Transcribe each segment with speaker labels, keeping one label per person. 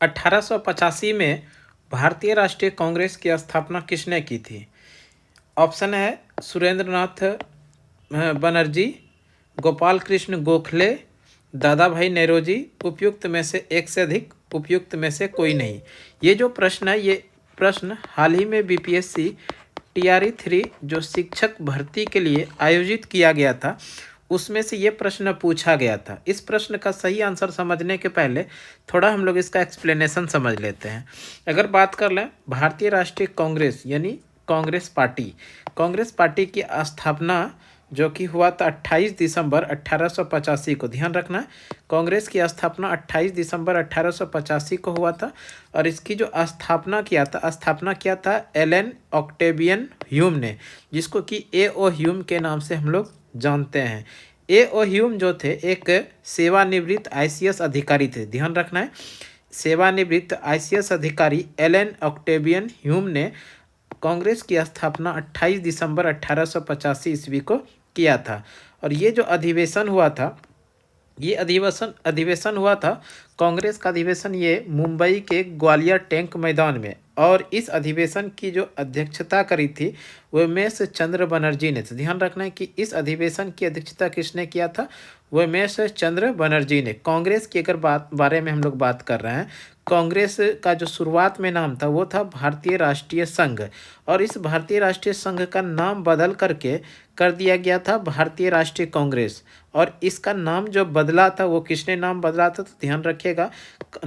Speaker 1: 1885 में भारतीय राष्ट्रीय कांग्रेस की स्थापना किसने की थी? ऑप्शन है सुरेंद्रनाथ बनर्जी, गोपाल कृष्ण गोखले, दादा भाई नेरोजी, उपयुक्त में से एक से अधिक, उपयुक्त में से कोई नहीं। ये जो प्रश्न है, ये प्रश्न हाल ही में बीपीएससी टीआरई 3 जो शिक्षक भर्ती के लिए आयोजित किया गया था, उसमें से ये प्रश्न पूछा गया था। इस प्रश्न का सही आंसर समझने के पहले थोड़ा हम लोग इसका एक्सप्लेनेशन समझ लेते हैं। अगर बात कर लें भारतीय राष्ट्रीय कांग्रेस यानी कांग्रेस पार्टी की स्थापना जो कि हुआ था 28 दिसंबर 1885 को, ध्यान रखना, कांग्रेस की स्थापना 28 दिसंबर 1885 को हुआ था। और इसकी जो स्थापना किया था एलन ऑक्टेवियन ह्यूम ने, जिसको कि ए.ओ. ह्यूम के नाम से हम लोग जानते हैं। ए.ओ. ह्यूम जो थे एक सेवानिवृत्त आईसीएस अधिकारी थे, ध्यान रखना है, सेवानिवृत्त आईसीएस अधिकारी एलन ऑक्टेवियन ह्यूम ने कांग्रेस की स्थापना 28 दिसंबर 1885 ईस्वी को किया था। और ये जो अधिवेशन हुआ था, ये अधिवेशन हुआ था, कांग्रेस का अधिवेशन, ये मुंबई के ग्वालियर टैंक मैदान में। और इस अधिवेशन की जो अध्यक्षता करी थी वो उमेश चंद्र बनर्जी ने। तो ध्यान रखना है कि इस अधिवेशन की अध्यक्षता किसने किया था? वो उमेश चंद्र बनर्जी ने। कांग्रेस की अगर बारे में हम लोग बात कर रहे हैं, कांग्रेस का जो शुरुआत में नाम था वो था भारतीय राष्ट्रीय संघ। और इस भारतीय राष्ट्रीय संघ का नाम बदल करके कर दिया गया था भारतीय राष्ट्रीय कांग्रेस। और इसका नाम जो बदला था वो किसने नाम बदला था? तो ध्यान रखिएगा,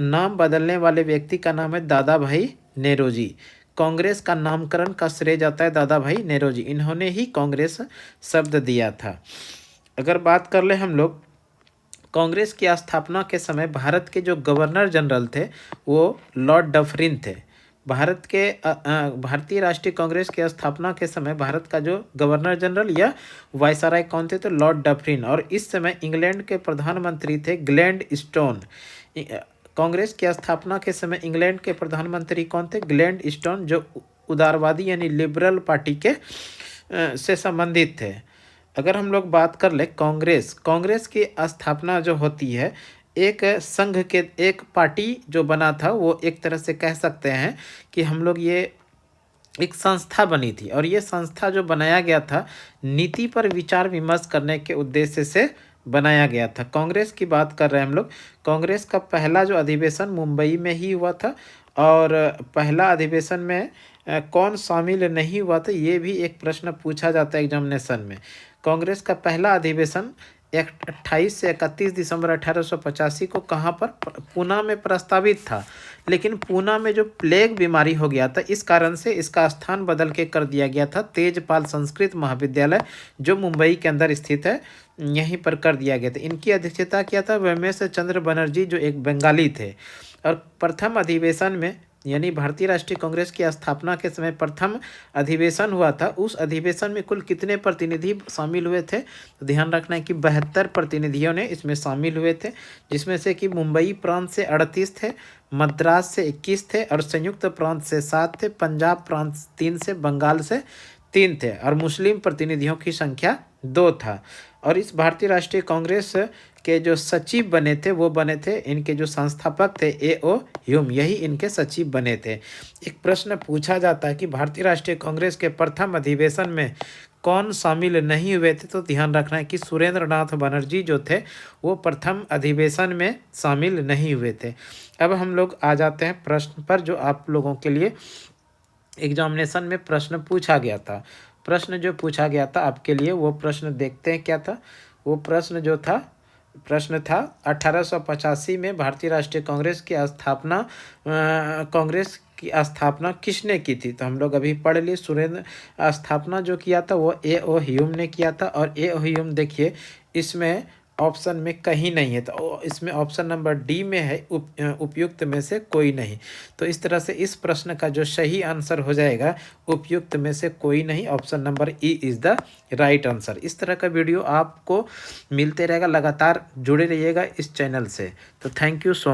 Speaker 1: नाम बदलने वाले व्यक्ति का नाम है दादा भाई नेरोजी। कांग्रेस का नामकरण का श्रेय जाता है दादा भाई नेरोजी, इन्होंने ही कांग्रेस शब्द दिया था। अगर बात कर ले हम लोग कांग्रेस की स्थापना के समय भारत के जो गवर्नर जनरल थे वो लॉर्ड डफरिन थे। भारतीय राष्ट्रीय कांग्रेस की स्थापना के समय भारत का जो गवर्नर जनरल या वायसराय कौन थे? तो लॉर्ड डफरिन। और इस समय इंग्लैंड के प्रधानमंत्री थे ग्लैड स्टोन। कांग्रेस की स्थापना के समय इंग्लैंड के प्रधानमंत्री कौन थे? ग्लैड स्टोन, जो उदारवादी यानी लिबरल पार्टी से संबंधित थे। अगर हम लोग बात कर ले कांग्रेस की स्थापना जो होती है एक संघ के, एक पार्टी जो बना था, वो एक तरह से कह सकते हैं कि हम लोग ये एक संस्था बनी थी। और ये संस्था जो बनाया गया था नीति पर विचार विमर्श करने के उद्देश्य से बनाया गया था। कांग्रेस की बात कर रहे हैं हम लोग, कांग्रेस का पहला जो अधिवेशन मुंबई में ही हुआ था। और पहला अधिवेशन में कौन शामिल नहीं हुआ था, ये भी एक प्रश्न पूछा जाता है एग्जामिनेशन में। कांग्रेस का पहला अधिवेशन 28 से 31 दिसंबर 1885 को कहाँ पर? पूना में प्रस्तावित था। लेकिन पूना में जो प्लेग बीमारी हो गया था, इस कारण से इसका स्थान बदल के कर दिया गया था तेजपाल संस्कृत महाविद्यालय, जो मुंबई के अंदर स्थित है, यहीं पर कर दिया गया था। इनकी अध्यक्षता किया था उमेश चंद्र बनर्जी, जो एक बंगाली थे। और प्रथम अधिवेशन में यानी भारतीय राष्ट्रीय कांग्रेस की स्थापना के समय प्रथम अधिवेशन हुआ था। उस अधिवेशन में कुल कितने प्रतिनिधि शामिल हुए थे? तो ध्यान रखना है कि 72 प्रतिनिधियों ने इसमें शामिल हुए थे, जिसमें से कि मुंबई प्रांत से 38 थे, मद्रास से 21 थे, और संयुक्त प्रांत से 7 थे, पंजाब प्रांत 3 से, बंगाल से 3 थे, और मुस्लिम प्रतिनिधियों की संख्या 2 था। और इस भारतीय राष्ट्रीय कांग्रेस के जो सचिव बने थे वो बने थे, इनके जो संस्थापक थे ए.ओ. ह्यूम, यही इनके सचिव बने थे। एक प्रश्न पूछा जाता है कि भारतीय राष्ट्रीय कांग्रेस के प्रथम अधिवेशन में कौन शामिल नहीं हुए थे? तो ध्यान रखना है कि सुरेंद्रनाथ बनर्जी जो थे वो प्रथम अधिवेशन में शामिल नहीं हुए थे। अब हम लोग आ जाते हैं प्रश्न पर, जो आप लोगों के लिए एग्जामिनेशन में प्रश्न पूछा गया था। प्रश्न जो पूछा गया था आपके लिए, वो प्रश्न देखते हैं क्या था। वो प्रश्न था 1885 में भारतीय राष्ट्रीय कांग्रेस की स्थापना किसने की थी? तो हम लोग अभी पढ़ लिए, स्थापना जो किया था वो ए.ओ. ह्यूम ने किया था। और ए.ओ. ह्यूम देखिए इसमें ऑप्शन में कहीं नहीं है, तो इसमें ऑप्शन नंबर डी में है, उपयुक्त में से कोई नहीं। तो इस तरह से इस प्रश्न का जो सही आंसर हो जाएगा उपयुक्त में से कोई नहीं, option number E is the right answer. इस तरह का वीडियो आपको मिलते रहेगा, लगातार जुड़े रहिएगा इस चैनल से। तो थैंक यू सो मच।